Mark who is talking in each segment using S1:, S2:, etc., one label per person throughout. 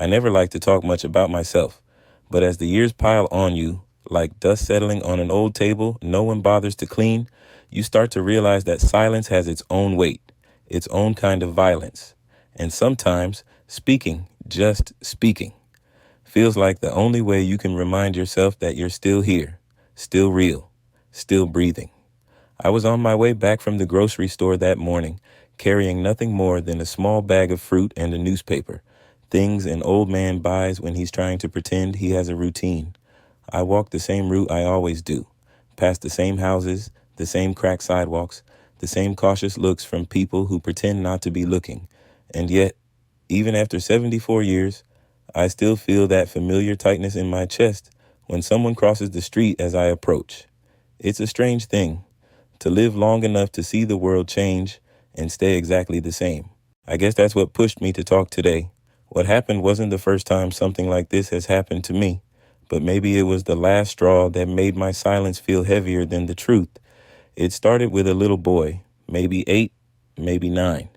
S1: I never like to talk much about myself, but as the years pile on you, like dust settling on an old table no one bothers to clean, you start to realize that silence has its own weight, its own kind of violence. And sometimes speaking, just speaking, feels like the only way you can remind yourself that you're still here, still real, still breathing. I was on my way back from the grocery store that morning, carrying nothing more than a small bag of fruit and a newspaper, things an old man buys when he's trying to pretend he has a routine. I walked the same route I always do, past the same houses, the same cracked sidewalks, the same cautious looks from people who pretend not to be looking. And yet, even after 74 years, I still feel that familiar tightness in my chest when someone crosses the street as I approach. It's a strange thing, to live long enough to see the world change and stay exactly the same. I guess that's what pushed me to talk today. What happened wasn't the first time something like this has happened to me, but maybe it was the last straw that made my silence feel heavier than the truth. It started with a little boy, maybe 8, maybe 9.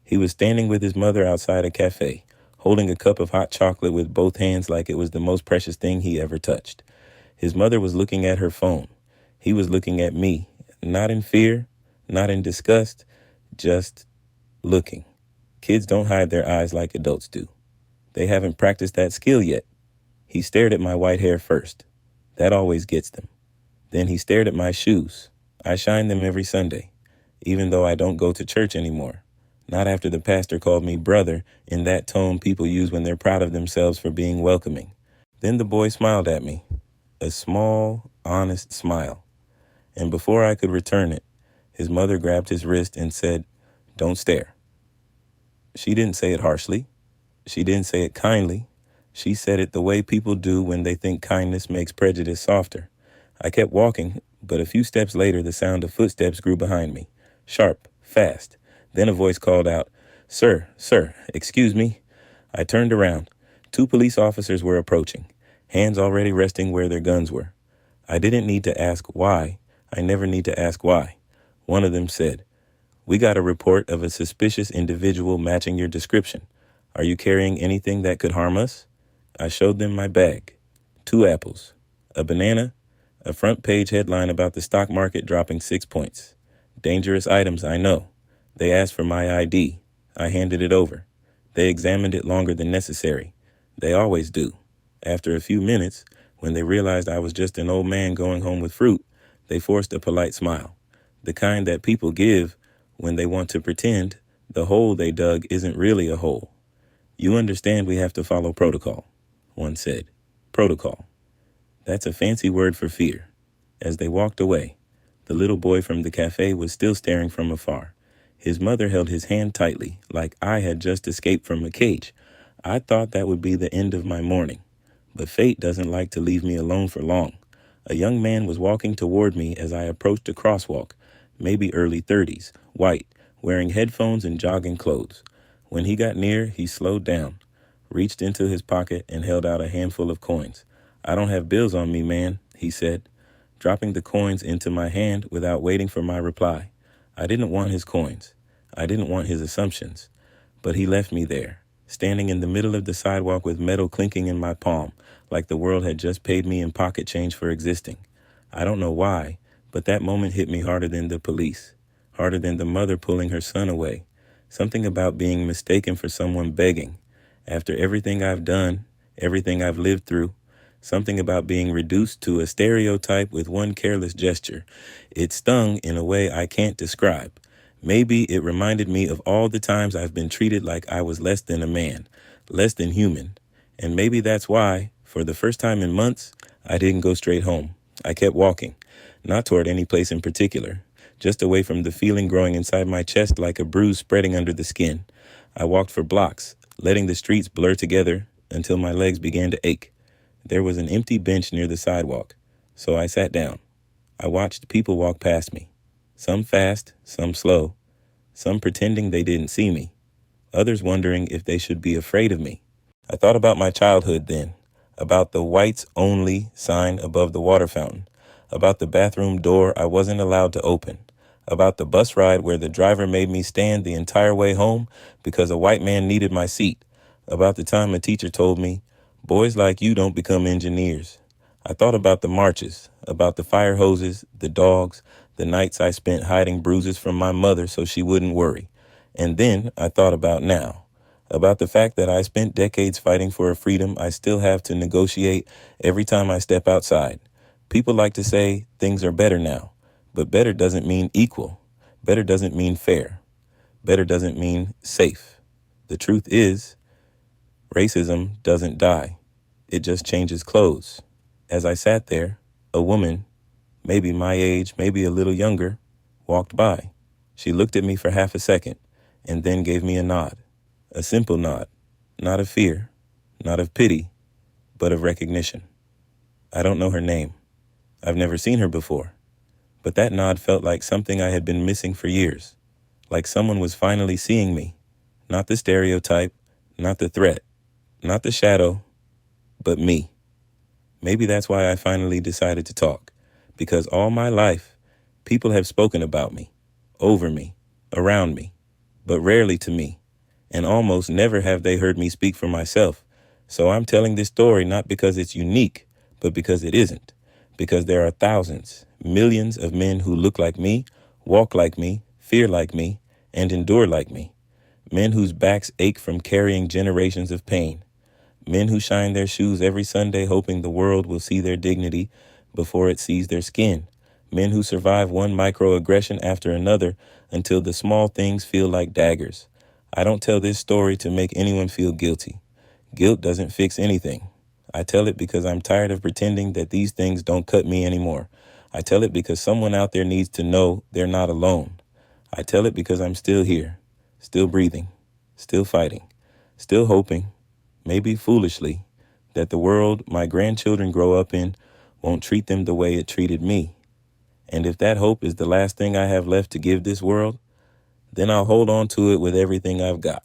S1: He was standing with his mother outside a cafe, holding a cup of hot chocolate with both hands like it was the most precious thing he ever touched. His mother was looking at her phone. He was looking at me, not in fear, not in disgust, just looking. Kids don't hide their eyes like adults do. They haven't practiced that skill yet. He stared at my white hair first. That always gets them. Then he stared at my shoes. I shine them every Sunday, even though I don't go to church anymore. Not after the pastor called me brother in that tone people use when they're proud of themselves for being welcoming. Then the boy smiled at me, a small, honest smile. And before I could return it, his mother grabbed his wrist and said, "Don't stare." She didn't say it harshly. She didn't say it kindly. She said it the way people do when they think kindness makes prejudice softer. I kept walking, but a few steps later the sound of footsteps grew behind me, sharp, fast. Then a voice called out, Sir, excuse me." I turned around. 2 police officers were approaching, hands already resting where their guns were. I didn't need to ask why. I never need to ask why. One of them said, "We got a report of a suspicious individual matching your description. Are you carrying anything that could harm us?" I showed them my bag. 2 apples, a banana, a front page headline about the stock market dropping 6 points. Dangerous items, I know. They asked for my ID. I handed it over. They examined it longer than necessary. They always do. After a few minutes, when they realized I was just an old man going home with fruit, they forced a polite smile, the kind that people give when they want to pretend the hole they dug isn't really a hole. "You understand we have to follow protocol," one said. Protocol. That's a fancy word for fear. As they walked away, the little boy from the cafe was still staring from afar. His mother held his hand tightly, like I had just escaped from a cage. I thought that would be the end of my morning. But fate doesn't like to leave me alone for long. A young man was walking toward me as I approached a crosswalk, maybe early 30s, white, wearing headphones and jogging clothes. When he got near, he slowed down, reached into his pocket and held out a handful of coins. "I don't have bills on me, man," he said, dropping the coins into my hand without waiting for my reply. I didn't want his coins. I didn't want his assumptions. But he left me there, standing in the middle of the sidewalk with metal clinking in my palm, like the world had just paid me in pocket change for existing. I don't know why, but that moment hit me harder than the police, harder than the mother pulling her son away. Something about being mistaken for someone begging. After everything I've done, everything I've lived through, something about being reduced to a stereotype with one careless gesture. It stung in a way I can't describe. Maybe it reminded me of all the times I've been treated like I was less than a man, less than human. And maybe that's why, for the first time in months, I didn't go straight home. I kept walking, not toward any place in particular, just away from the feeling growing inside my chest like a bruise spreading under the skin. I walked for blocks, letting the streets blur together until my legs began to ache. There was an empty bench near the sidewalk, so I sat down. I watched people walk past me, some fast, some slow, some pretending they didn't see me, others wondering if they should be afraid of me. I thought about my childhood then, about the whites only sign above the water fountain, about the bathroom door I wasn't allowed to open, about the bus ride where the driver made me stand the entire way home because a white man needed my seat, About the time a teacher told me, boys like you don't become engineers. I thought about the marches, about the fire hoses, the dogs, the nights I spent hiding bruises from my mother so she wouldn't worry. And then I thought about now, about the fact that I spent decades fighting for a freedom I still have to negotiate every time I step outside. People like to say things are better now, but better doesn't mean equal. Better doesn't mean fair. Better doesn't mean safe. The truth is, racism doesn't die. It just changes clothes. As I sat there, a woman, maybe my age, maybe a little younger, walked by. She looked at me for half a second and then gave me a nod. A simple nod, not of fear, not of pity, but of recognition. I don't know her name. I've never seen her before. But that nod felt like something I had been missing for years. Like someone was finally seeing me. Not the stereotype, not the threat, not the shadow, but me. Maybe that's why I finally decided to talk. Because all my life, people have spoken about me, over me, around me, but rarely to me. And almost never have they heard me speak for myself. So I'm telling this story not because it's unique, but because it isn't. Because there are thousands, millions of men who look like me, walk like me, fear like me, and endure like me. Men whose backs ache from carrying generations of pain. Men who shine their shoes every Sunday hoping the world will see their dignity before it sees their skin. Men who survive one microaggression after another until the small things feel like daggers. I don't tell this story to make anyone feel guilty. Guilt doesn't fix anything. I tell it because I'm tired of pretending that these things don't cut me anymore. I tell it because someone out there needs to know they're not alone. I tell it because I'm still here, still breathing, still fighting, still hoping, maybe foolishly, that the world my grandchildren grow up in won't treat them the way it treated me. And if that hope is the last thing I have left to give this world, then I'll hold on to it with everything I've got.